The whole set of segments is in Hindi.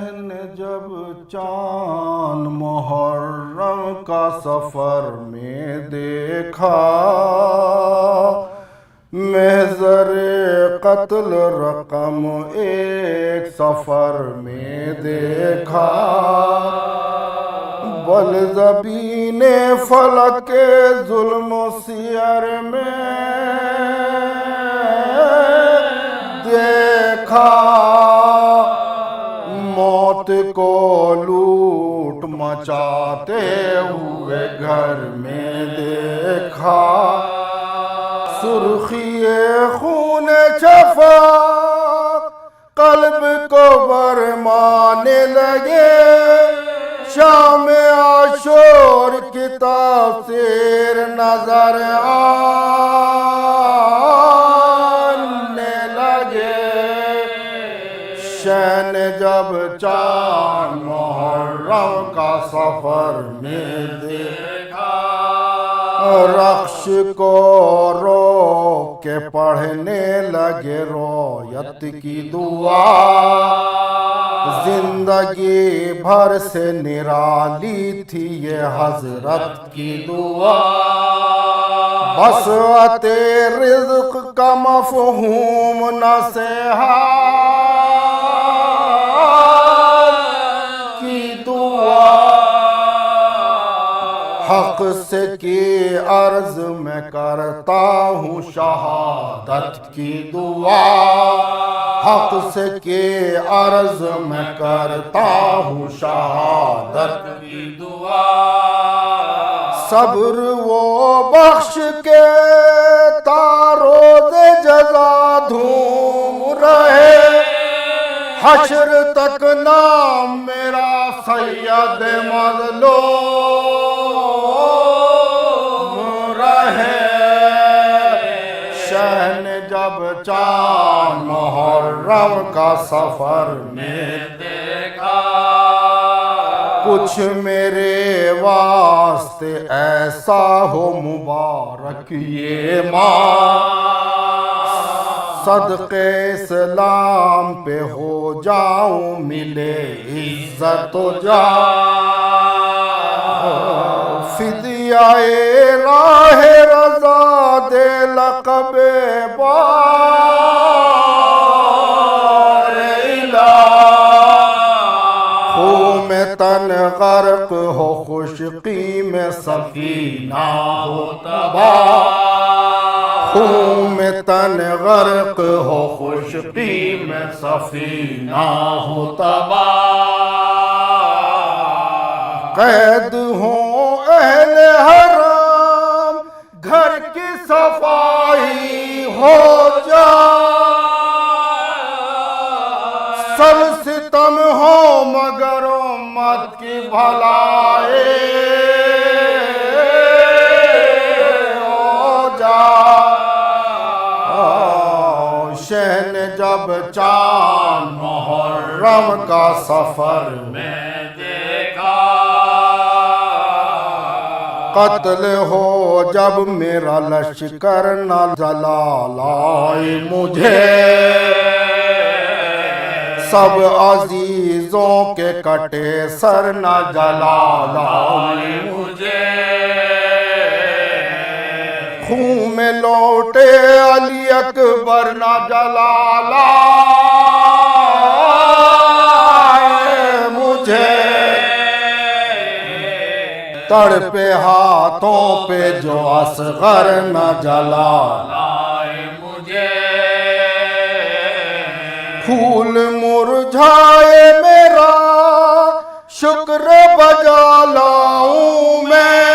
ने जब चांद मुहर्रम का सफर में देखा, महज़र कत्ल रकम एक सफर में देखा। बलज़बीने फलक के जुल्म सियर में देखा, मौत को लूट मचाते हुए घर में देखा। सुर्खिए खून छफा कल्ब को बरमाने लगे, शाम आशूर की तासीर नजर आने लगे। शैन जब चांद मुहर्रम का सफर में देखा, रक्श को रो के पढ़ने लगे रोयत की दुआ। जिंदगी भर से निराली थी ये हजरत की दुआ। बसअते रिज़्क़ का मफ़हूम नसीहत की दुआ। हक से की अर्ज में करता हूँ शहादत की दुआ। हक से के अर्ज में करता हूँ शहादत की दुआ। सब्र वो बख्श के तारोज़ जज़ा धूम रहे, हश्र तक नाम मेरा सैयद मज़लूम रहे। शहन जब चांद मुहर्रम का सफर में देखा, कुछ मेरे वास्ते ऐसा हो मुबारक ये माह, सदक़े इस्लाम पे हो जाऊं मिले इज्जत जा। फिदियाए राह रज़ा दे लक़बे तन गर्क हो खुशकी में सफीना हो तबाह। खून में तन गर्क हो खुशकी में सफीना हो तबाह। कैद हो अहले हराम घर की सफाई हो जा। सब सितम हो मगर उम्मत की भलाई हो जा। शहन जब चांद मुहर्रम का सफर में देखा, कत्ल हो जब मेरा लश्कर न जला लाए मुझे। सब अजीजों के कटे सर न जला लाए मुझे। खून में लौटे अली अकबर न जला लाए मुझे। तड़पे हाथों पे जो असगर न जला लाए मुझे। फूल मुरझाए मेरा शुक्र बजा लाऊं मैं।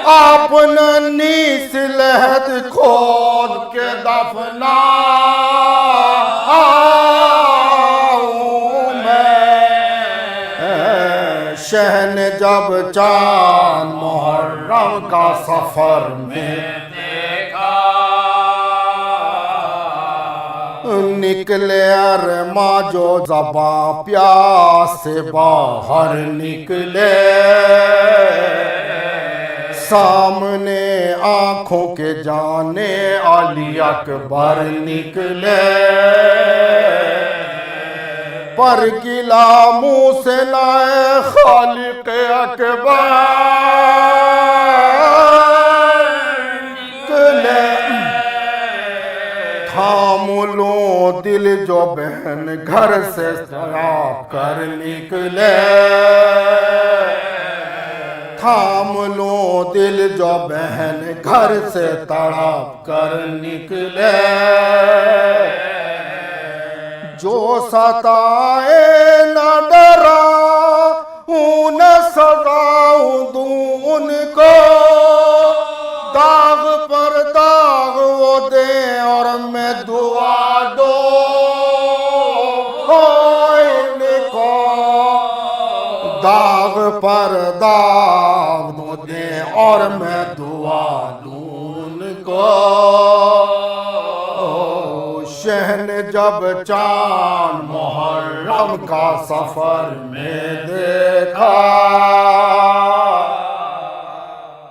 आपने नीस लहद खोद के दफना मैं। शहन जब चांद मुहर्रम का सफर में निकले अरमा जो ज़बां प्यास से बाहर निकले। सामने आंखों के जाने अली अकबर निकले। पर गिला मुँह से लाए खालिक अकबर निकले। थाम लो दिल जो बहन घर से शराब कर निकले। थाम लो दिल जो बहन घर से तड़प कर निकले। जो सताए न डरा न सजाऊं दूं उनको। दाग पर दाग वो दे और मैं दुआ दो इनको। दाग पर दाग वो दे और मैं दुआ दूं उनको। शहन जब चांद मुहर्रम का सफर में देखा।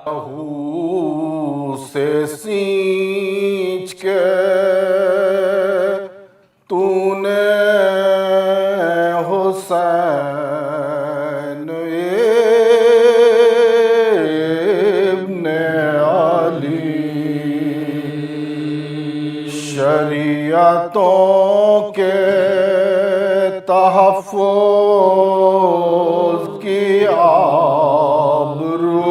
लहू से सींच के तूने हुसैन इब्ने अली शरीयतों के तहफ़्फ़ुज़ की आबरू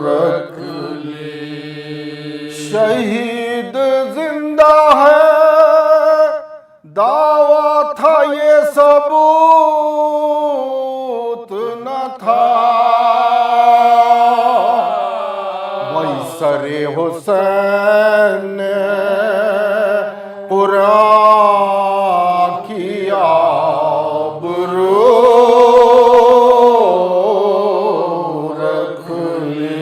रख ली। शहीद जिंदा है दावा था ये सबूत न था। वही सरे हुसैन ने कुरान की आबरू रख ली।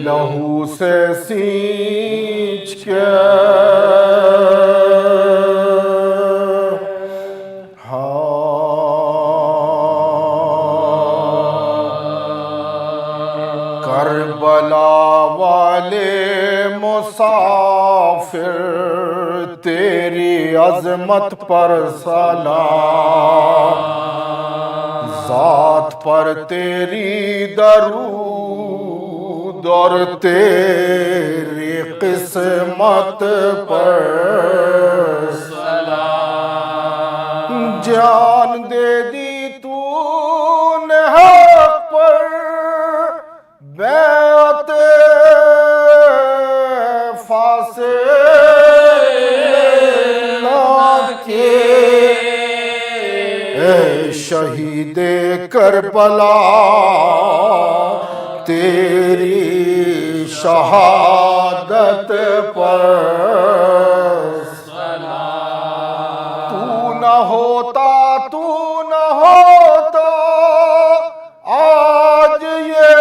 लहू से सींच के करबला वाले मुसाफिर तेरी अजमत पर सलाम। ज़ात पर तेरी दरूद और तेरी किस्मत पर सलाम। जान दे दी तूने हक पर बैत फासिला के। शहीद करबला तेरी शहादत पर सलाम। तू न होता आज ये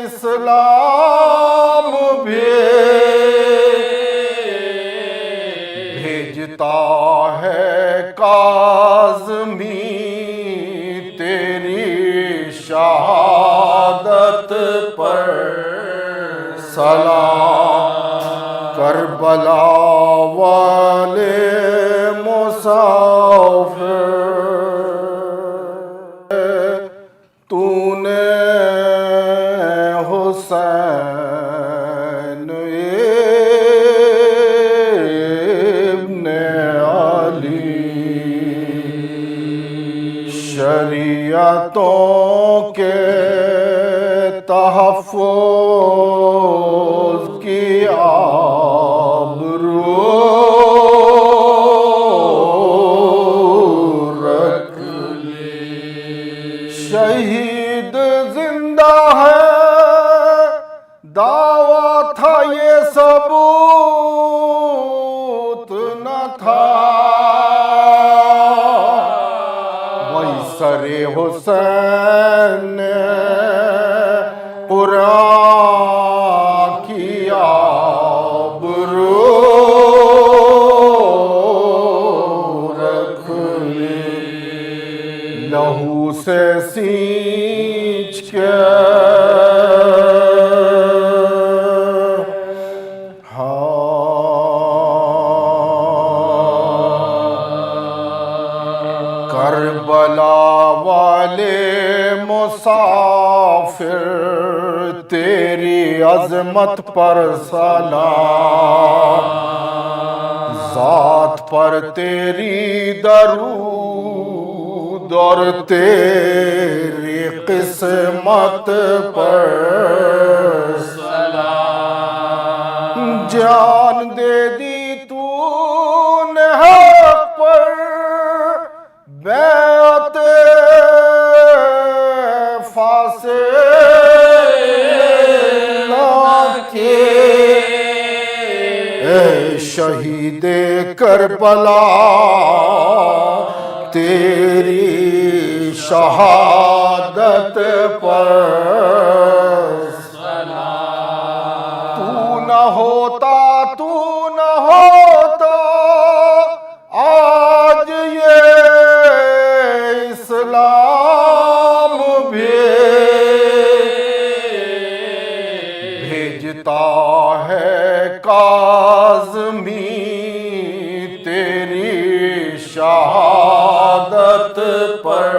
इस्लाम भेजता है काज़मी तेरी शहादत पर सलाम। करबला वाले मुसाफिर तूने हुसैन इब्ने अली शरीयतों के तहफ़्फ़ुज़ की आबरू रख ली। शहीद जिंदा है दावा था ये सबूत न था। वही सरे हुसैन ने कुरान की आबरू रख ली। लहू से सींच के हाँ करबला वाले मुसाफिर तेरी अजमत पर सलाम, ज़ात पर तेरी दरूद और तेरी किस्मत पर सलाम। जान दे दी तूने हक पर, बैत फासिला के शहीदे करबला तेरी शहादत पर सलाम। तू न होता आज ये इस्लाम भेजता है काज़मी तेरी शहादत पर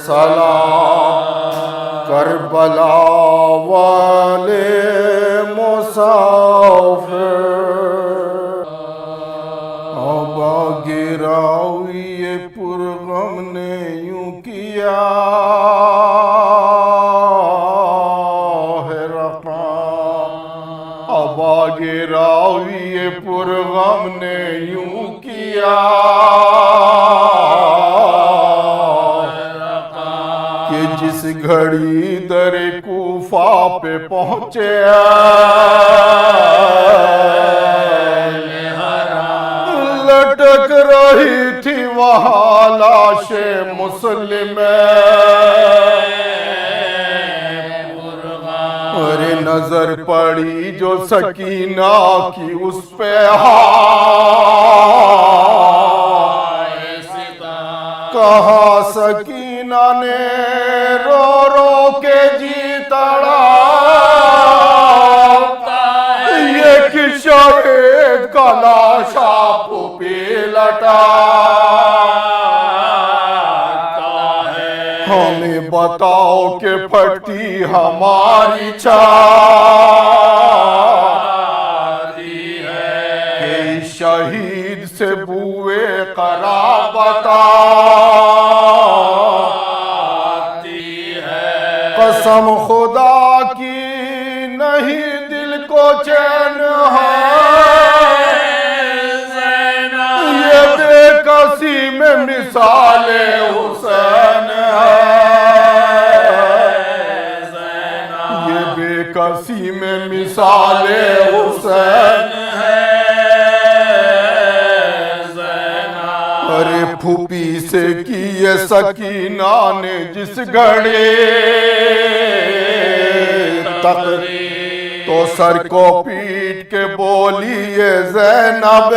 सलाम। करबला वाले मुसाफिर अबा गिरावी पुरगम ने यूं किया है रफ़ा, अबा गिरावी पुरगम ने यूं किया कि जिस घड़ी दर कूफा पे पहुंचे लटक रही थी वहां लाशे मुस्लिम, अरे नजर पड़ी जो सकीना की उस पे कहा सकीना ने रो रो के जी तड़ा, ये कि शहीद का लाश आपको पे लटाता है। हमें बताओ कि फटी हमारी छाती है कि शहीद से बुए कराबता कसम खुदा की नहीं दिल को चैन है, ये बेकसी में मिसाले हुसैन है, ये बेकसी में मिसाले हुसैन है। अरे फूफी से की ये सकीना ने जिस घड़े तक तो सर को पीट के बोली ये ज़ैनब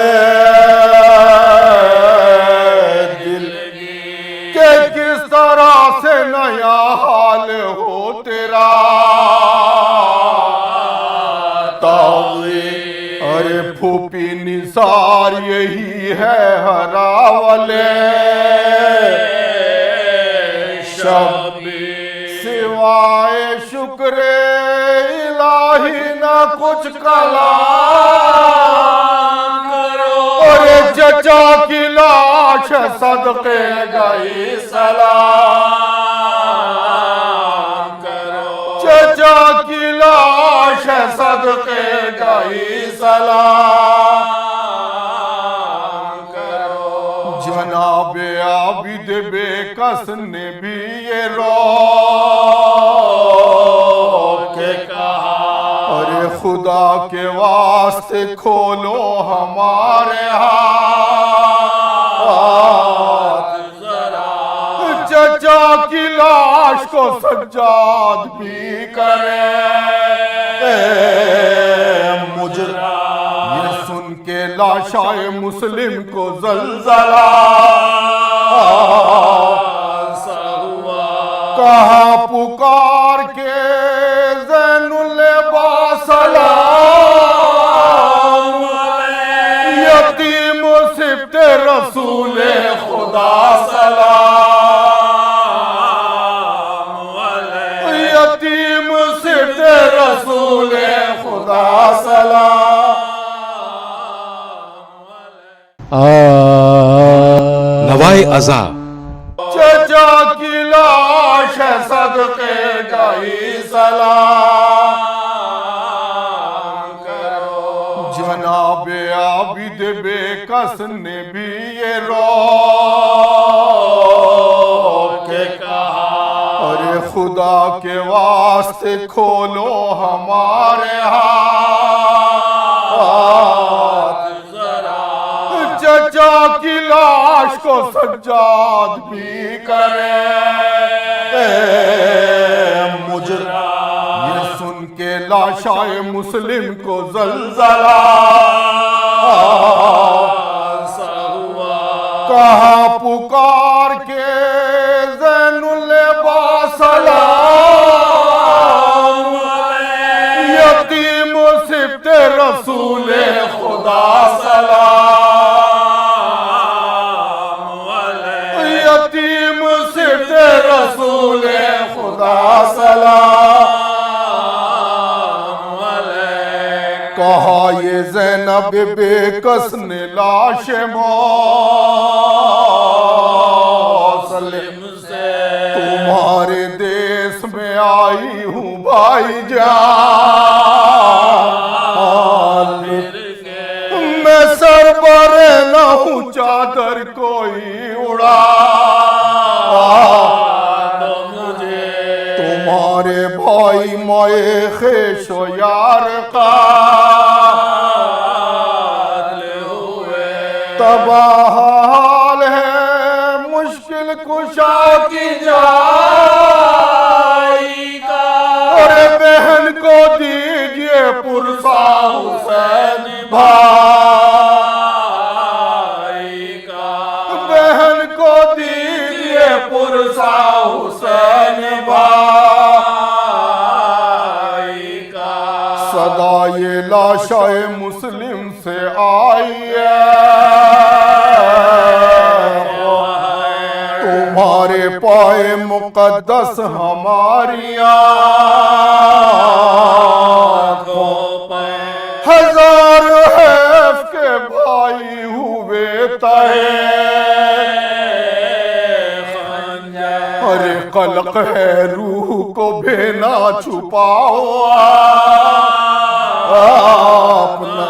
दिल के किस तरह से नया हाल हो तेरा तावी। अरे फूफी निसार यही है हरावले शब्बी, सिवाय शुक्र इलाही ना कुछ कलाम करो। और चचा की लाश सदके गई सलाम करो, चचा की लाश सदके गई सलाम करो। जनाबे आबिद बेकस ने भी ये रो के कहा, अरे खुदा के वास्ते खोलो हमारे हाथ जरा, चचा की लाश को सज्जाद भी करे मुजरा। ये सुन के लाशाए मुस्लिम को जलजला कहा पुकार के ज़ैनुल बासलाम, यतीम सिफ्ते रसूल खुदा खुदा सलाम अलैहि। यतीम सिद्ध रसूल खुदा सलाम अलैहि। नवाए अज़ा चचा की लाश सदके गई सलाम करो। जनाबे आबिद बेकस ने भी ये रो के कहा, अरे खुदा के वास्ते खोलो हमारे हाथ जरा। चचा की लाश को सज्जाद भी करे मुजरा। ये सुन के लाशाए मुस्लिम को जलजला सा हुआ। कहा पुकार के ज़ैनुल बासलाम अलैहि। यतीम सिब्त रसूल खुदा सलाम अलैहि। यतीम सिब्त रसूल खुदा सलाम अलैहि। कहा ये ज़ैनब बेकस ने लाश मुस्लिम से तुम्हारे देश में आई हूँ भाईजान। मैं सर पर न हूँ चादर कोई उड़ा दो मुझे। तुम्हारे भाई मोए खेशो यार कातिल हुए। तबाह हाल है मुश्किल कुशा की जाएगा। अरे बहन को दीजिए पुरसा हुसैन भाई का। बहन को दीजिए पुरसा हुसैन भाई का। सदा ये लाशाए मुस्लिम से आई है। तुम्हारे पाए मुकद्दस हमारी आँखों पे। हजार हैफ के भाई हुए तहे। अरे कलक है रूह को भेना छुपाओ अपना।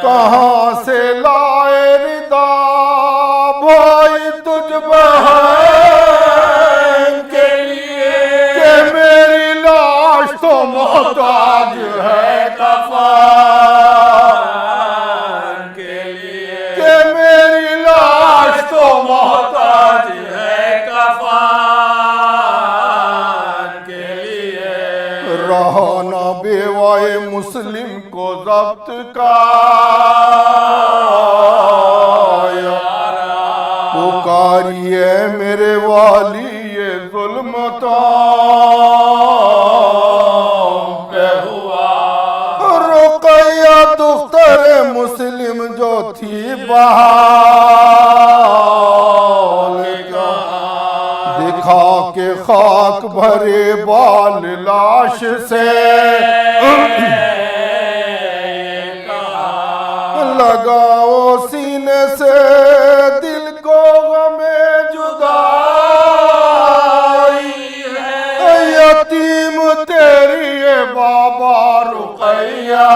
कहाँ से लाए रिदा भाई तुझ बहन के लिए। कि मेरी लाश तो मोहताज है कफन के लिए। कि मेरी लाश तो मोहताज है कफन के लिए। रहो न बेवाए मुस्लिम को जब्त का पुकारिए मेरे वाली ये जुल्म तो पे हुआ। रुकैया दुख्तर मुस्लिम जो थी बहाल का। दिखा के खाक भरे बाल लाश से लगाओ सीने से दिल को गमे जुदाई है। यतीम तेरी ये बाबा रुकैया।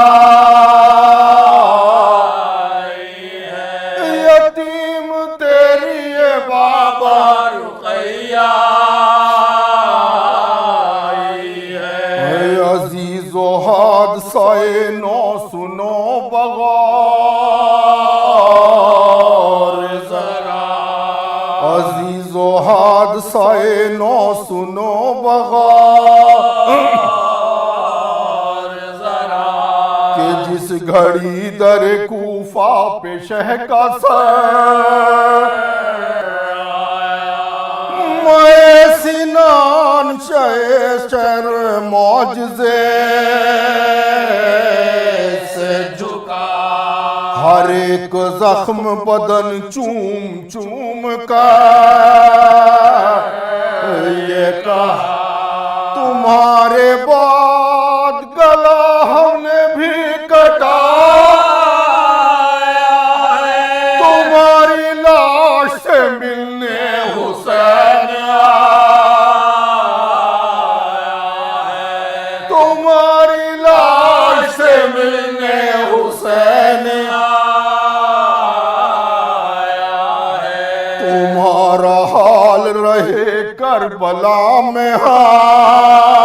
यतीम तेरी ये बाबा रुकैया। अजीजो हादसाए नो सुनो बगौर जरा। अजीजो हादसाए नो सुनो बगौर जरा। कि जिस घड़ी दर कूफा पे शह का सर सिनान शर मौजज़े से झुका। हर एक जख्म बदन चूम चूम कर ये कहा, तुम्हारे बाद गला हमने भी कटाया है, तुम्हारी लाश से मिलने हुसैन तुम्हारी लाश से मिलने हुसैन आया है। तुम्हारा हाल रहे करबला में हमने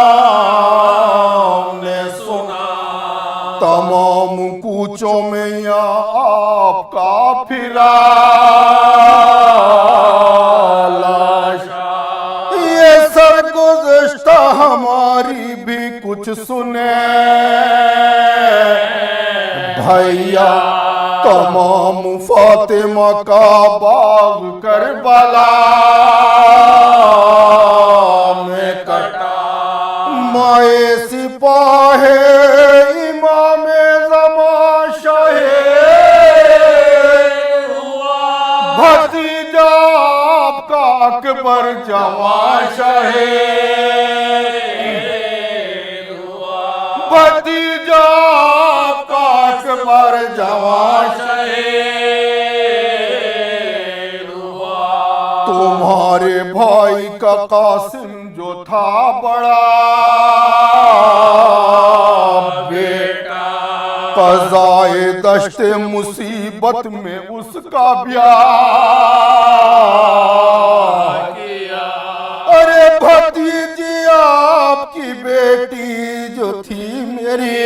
सुना, तमाम कूचों में या आपका फिरा लाशा। ये सरगुज़श्ता हमारी भी कुछ सुने भैया, तमाम फातिमा का बाग करबला में कटा। माए सिपाहे इमामे ज़मा शहीद हुआ, भतीजा आपका अकबर जवां शहीद हुआ, भतीजा आपका अकबर जवां शहीद हुआ। तुम्हारे भाई का कासिम जो था बड़ा बेटा, क़ज़ाए दश्ते मुसीबत में उसका ब्याह किया। अरे भतीजी आपकी बेटी जो थी मेरी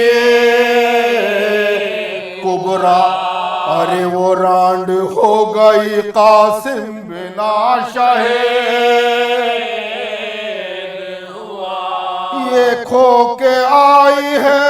कुबरा, अरे वो रांड हो गई कासिम बिना शहीद हुआ। ये खो के आई है